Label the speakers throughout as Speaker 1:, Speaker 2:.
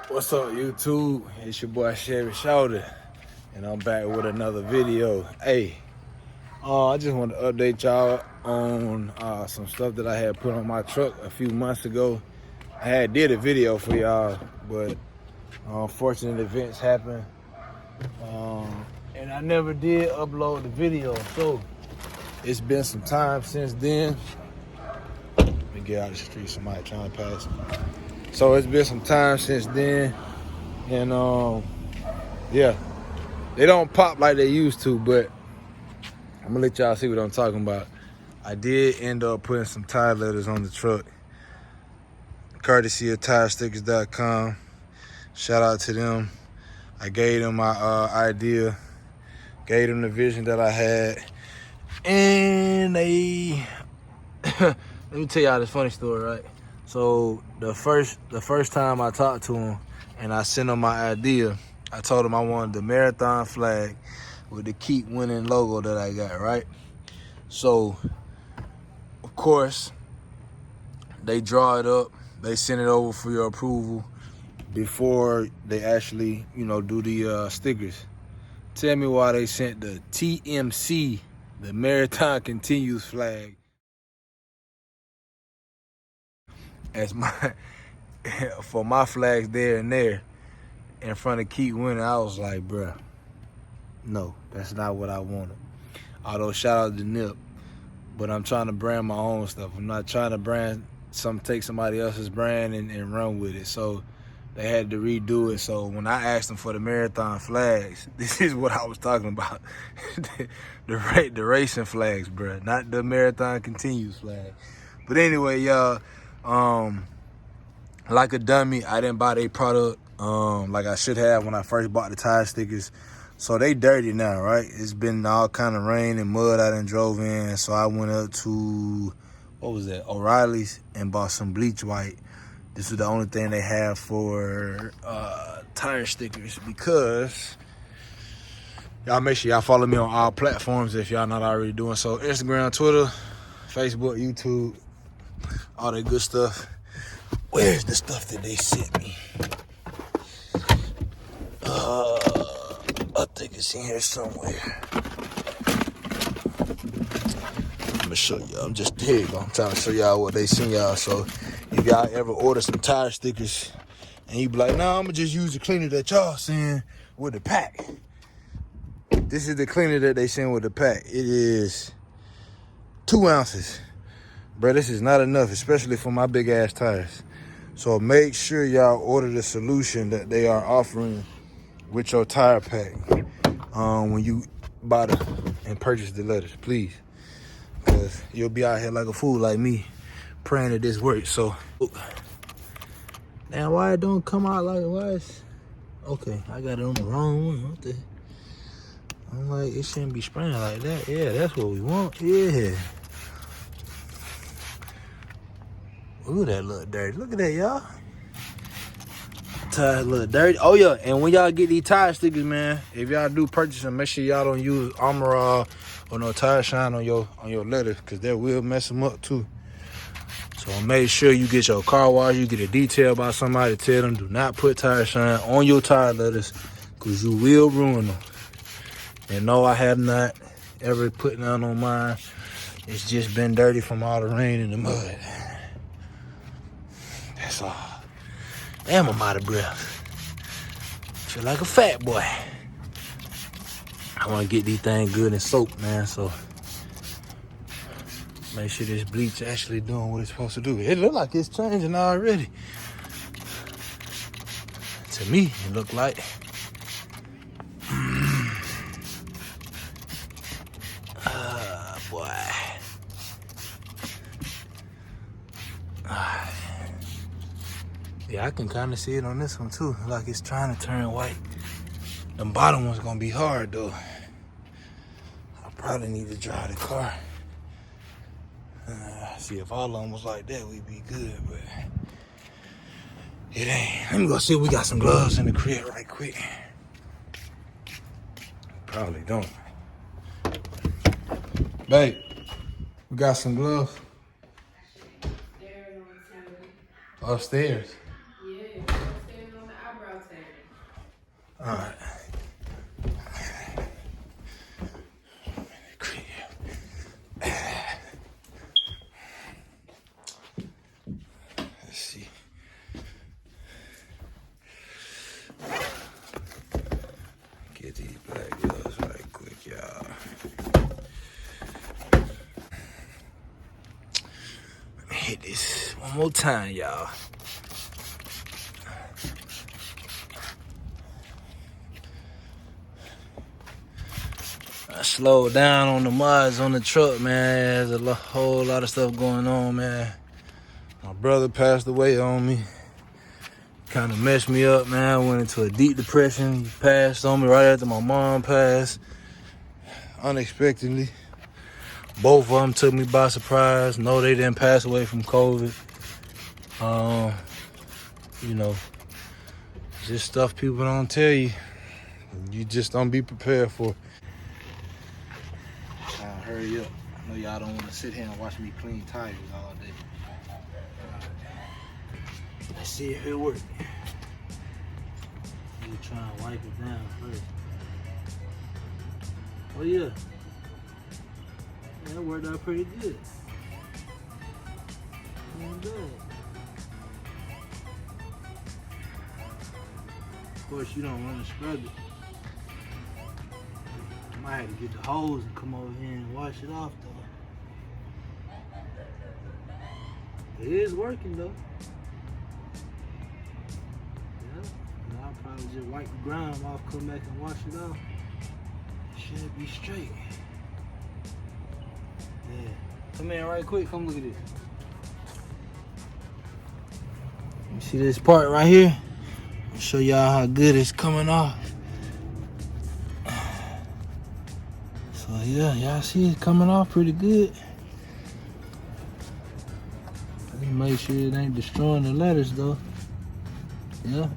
Speaker 1: What's up, YouTube? It's your boy Chevy Shoulder, and I'm back with another video. Hey, I just want to update y'all on some stuff that I had put on my truck a few months ago. I had did a video for y'all, but unfortunate events happened, and I never did upload the video. So it's been some time since then. Let me get out of the street. Somebody trying to pass me. So it's been some time since then, and yeah, they don't pop like they used to, but I'm gonna let y'all see what I'm talking about. I did end up putting some tire letters on the truck, courtesy of TireStickers.com. Shout out to them. I gave them my idea, gave them the vision that I had, and they let me tell y'all this funny story, right? So the first time I talked to him and I sent him my idea, I told him I wanted the marathon flag with the keep winning logo that I got, right? So of course they draw it up, they send it over for your approval before they actually, do the stickers. Tell me why they sent the TMC, the Marathon Continues flag, as my for my flags there and there in front of keep winning. I was like, bruh, no, that's not what I wanted. Although shout out to Nip, but I'm trying to brand my own stuff. I'm not trying to take somebody else's brand and run with it. So they had to redo it. So when I asked them for the marathon flags, this is what I was talking about. the racing flags, bruh, not the Marathon Continues flag. But anyway, y'all, like a dummy, I didn't buy their product like I should have when I first bought the tire stickers. So they dirty now, right? It's been all kind of rain and mud I done drove in. So I went up to, what was that, O'Reilly's, and bought some bleach white. This was the only thing they have for tire stickers, because y'all make sure y'all follow me on all platforms if y'all not already doing so. Instagram, Twitter, Facebook, YouTube, all that good stuff. Where's the stuff that they sent me? I think it's in here somewhere. I'm gonna show y'all. I'm trying to show y'all what they sent y'all. So if y'all ever order some tire stickers and you be like, nah, I'm gonna just use the cleaner that y'all send with the pack. This is the cleaner that they send with the pack. It is 2 ounces. Bro, this is not enough, especially for my big ass tires. So make sure y'all order the solution that they are offering with your tire pack when you buy and purchase the letters, please. Because you'll be out here like a fool like me, praying that this works. So, now why it don't come out like, why it's, okay, I got it on the wrong one. What the, I'm like, it shouldn't be spraying like that. Yeah, that's what we want, yeah. Ooh, that look dirty. Look at that, y'all. Tires look dirty. Oh yeah, and when y'all get these tire stickers, man, if y'all do purchase them, make sure y'all don't use Armor or no Tire Shine on your letters, because that will mess them up too. So make sure you get your car wash, you get a detail by somebody, tell them do not put Tire Shine on your tire letters, because you will ruin them. And no, I have not ever put none on mine. It's just been dirty from all the rain and the mud. That's all. Damn, I'm out of breath. Feel like a fat boy. I want to get these things good and soaked, man, so make sure this bleach actually doing what it's supposed to do. It look like it's changing already. To me, it look like. Boy. Yeah, I can kind of see it on this one too. Like it's trying to turn white. The bottom one's gonna be hard though. I probably need to drive the car. See, if all of them was like that, we'd be good, but it ain't. Let me go see if we got some gloves in the crib right quick. Probably don't. Babe, we got some gloves. Upstairs.
Speaker 2: Yeah, upstairs on the eyebrow
Speaker 1: All right. Let's see. Get these black gloves right quick, y'all. Let me hit this one more time, y'all. I slowed down on the mods on the truck, man. There's a whole lot of stuff going on, man. My brother passed away on me. Kind of messed me up, man. I went into a deep depression. He passed on me right after my mom passed. Unexpectedly. Both of them took me by surprise. No, they didn't pass away from COVID. You know, just stuff people don't tell you. You just don't be prepared for. Hurry up. I know y'all don't want to sit here and watch me clean tires all day. Let's see if it works. You try and wipe it down first. Oh yeah. That worked out pretty good. Not bad. Of course, you don't want to scrub it. I had to get the hose and come over here and wash it off though. It is working though. Yeah. And I'll probably just wipe the grime off, come back and wash it off. It should be straight. Yeah. Come in right quick, come look at this. You see this part right here? I'll show y'all how good it's coming off. So yeah, y'all see it coming off pretty good. Let me make sure it ain't destroying the letters though. Yeah.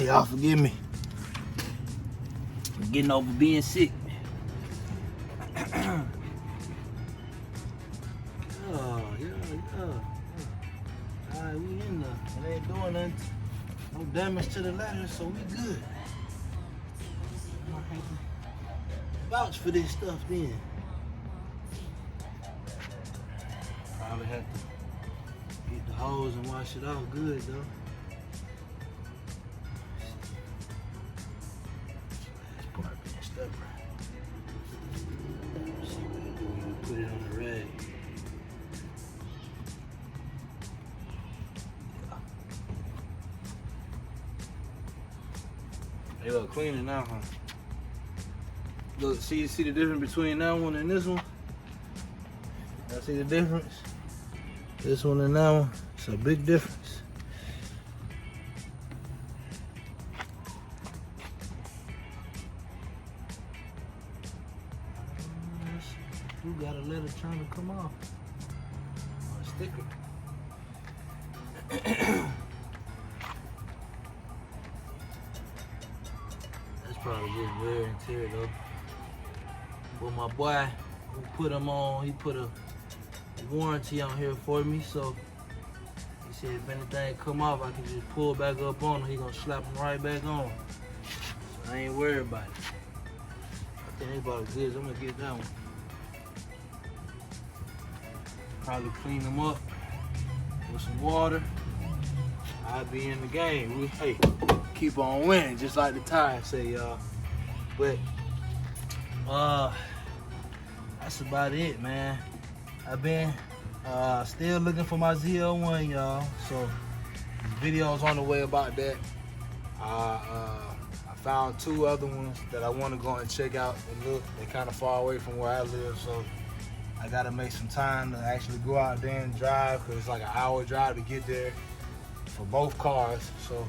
Speaker 1: Y'all forgive me. I'm getting over being sick. Oh, yeah. Alright, we in there. It ain't doing nothing. No damage to the letters, so we good. Vouch for this stuff then. Probably have to get the hose and wash it off good though. Last part being stubborn. See what we do when we put it on the rag. Yeah. They look cleaner now, huh? Look, see the difference between that one and this one? Y'all see the difference? This one and that one, it's a big difference. You got a letter trying to come off. Or a sticker. That's probably just wear and tear though. Well, my boy, who put him on, he put a warranty on here for me, so he said if anything come off, I can just pull back up on him. He gonna slap him right back on. So I ain't worried about it. I think it's about as good as I'm gonna get that one. Probably clean them up with some water. I'll be in the game. We, hey, keep on winning, just like the tires say, y'all. But that's about it, man. I've been still looking for my ZL1, y'all. So videos on the way about that. I found 2 other ones that I want to go and check out and look. They kind of far away from where I live, so I gotta make some time to actually go out there and drive, because it's like an hour drive to get there for both cars. So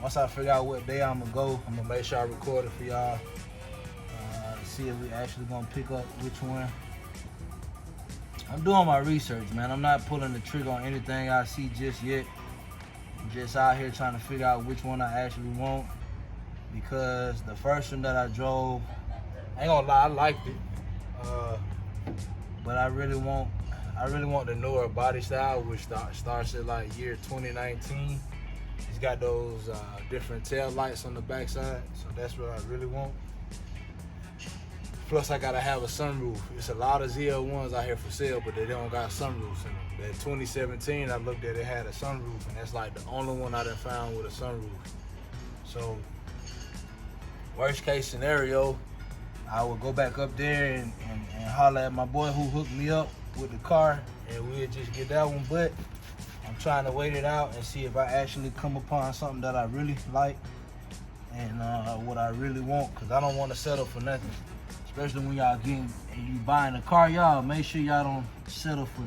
Speaker 1: once I figure out what day I'm gonna go, I'm gonna make sure I record it for y'all. See if we actually gonna pick up which one. I'm doing my research, man. I'm not pulling the trigger on anything I see just yet. I'm just out here trying to figure out which one I actually want, because the first one that I drove, I ain't gonna lie, I liked it. But I really want the newer body style, which starts at like year 2019. It's got those different tail lights on the backside, so that's what I really want. Plus, I gotta have a sunroof. It's a lot of ZL1s out here for sale, but they don't got sunroofs in them. That 2017, I looked at it, had a sunroof, and that's like the only one I done found with a sunroof. So, worst case scenario, I would go back up there and holler at my boy who hooked me up with the car, and we'll just get that one. But I'm trying to wait it out and see if I actually come upon something that I really like and what I really want, because I don't want to settle for nothing. Especially when y'all getting and you buying a car, y'all make sure y'all don't settle for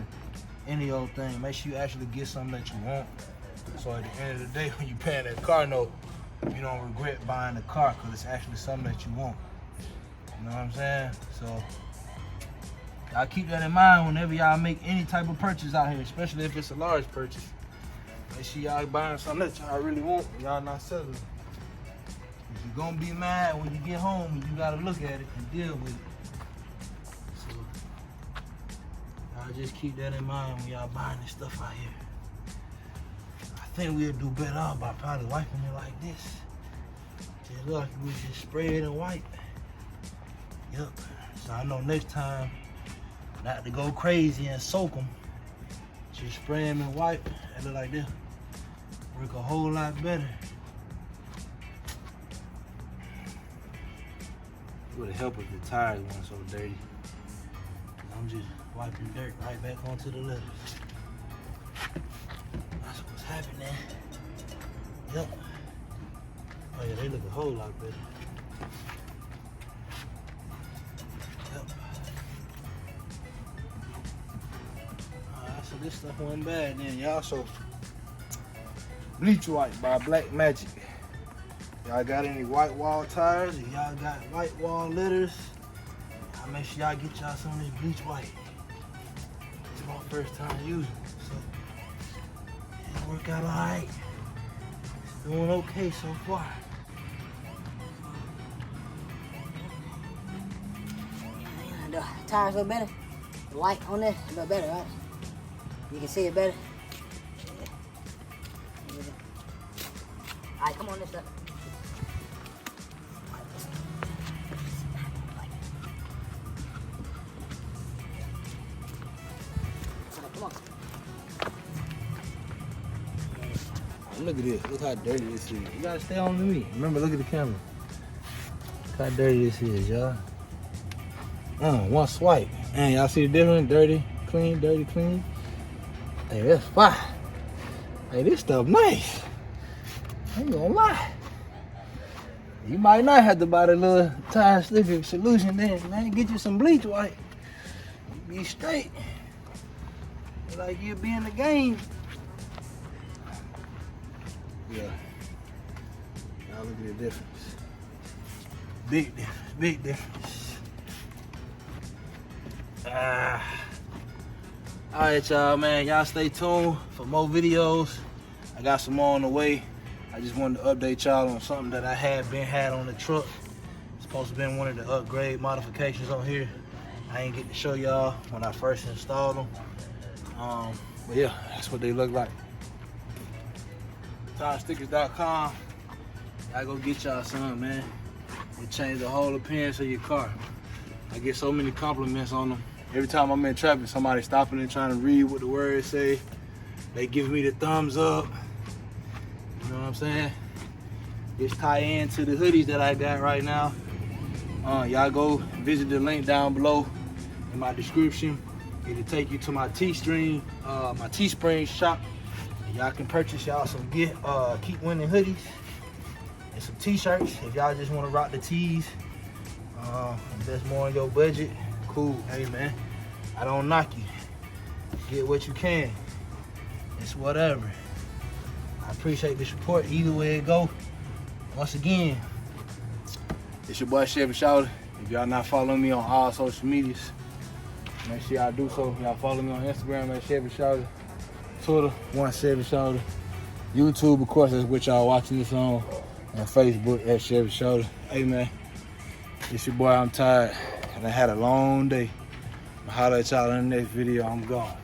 Speaker 1: any old thing. Make sure you actually get something that you want. So at the end of the day, when you paying that car note, you don't regret buying the car because it's actually something that you want. You know what I'm saying? So y'all keep that in mind whenever y'all make any type of purchase out here, especially if it's a large purchase. Make sure y'all buying something that y'all really want and y'all not settling. You're gonna be mad when you get home and you gotta look at it and deal with it. So y'all just keep that in mind when y'all buying this stuff out here. I think we'll do better off by probably wiping it like this. Just look, we just spray it and wipe. Yep. So I know next time not to go crazy and soak them. Just spray them and wipe. It look like this. Work a whole lot better. It would help if the tires weren't so dirty. I'm just wiping dirt right back onto the letters. That's what's happening. Yep. Oh yeah, they look a whole lot better. Yep. Alright, so this stuff wasn't bad then, y'all. So Bleach White by Black Magic. Y'all got any white wall tires? If y'all got white wall litters, I'll make sure y'all get y'all some of this Bleach White. It's my first time using it, so it worked out alright. It's doing okay so far.
Speaker 2: The tires look better. The light on there look better, right? You can see it better. Alright, come on this up.
Speaker 1: Look at this. Look how dirty this is. You gotta stay on to me. Remember, look at the camera. Look how dirty this is, y'all. One swipe. And y'all see the difference? Dirty, clean, dirty, clean. Hey, that's fine. Hey, this stuff nice. I ain't gonna lie. You might not have to buy the little tire slicker solution then, man. Get you some Bleach White. You be straight. Like you'll be in the game. Yeah. Now look at the difference. Big difference, big difference. Alright, y'all, man. Y'all stay tuned for more videos. I got some more on the way. I just wanted to update y'all on something that I had on the truck. It's supposed to be one of the upgrade modifications on here. I ain't get to show y'all when I first installed them. But yeah, that's what they look like. TireStickers.com. I go get y'all some, man. It changed the whole appearance of your car. I get so many compliments on them. Every time I'm in traffic, somebody stopping and trying to read what the words say. They give me the thumbs up. You know what I'm saying? This tie in to the hoodies that I got right now. Y'all go visit the link down below in my description. It'll take you to my Teespring shop. Y'all can purchase y'all some Keep Winning hoodies and some t-shirts if y'all just want to rock the tees. If that's more on your budget, cool. Hey man, I don't knock you. Get what you can. It's whatever. I appreciate the support either way it go. Once again, it's your boy Chevy Shouter. If y'all not following me on all social medias, make sure y'all do so. Y'all follow me on Instagram at Chevy Shouter. Twitter, Chevy Shouter. YouTube, of course, that's what y'all watching this on. And Facebook at Chevy Shouter. Hey man, it's your boy, I'm tired. And I had a long day. I'll holler at y'all in the next video. I'm gone.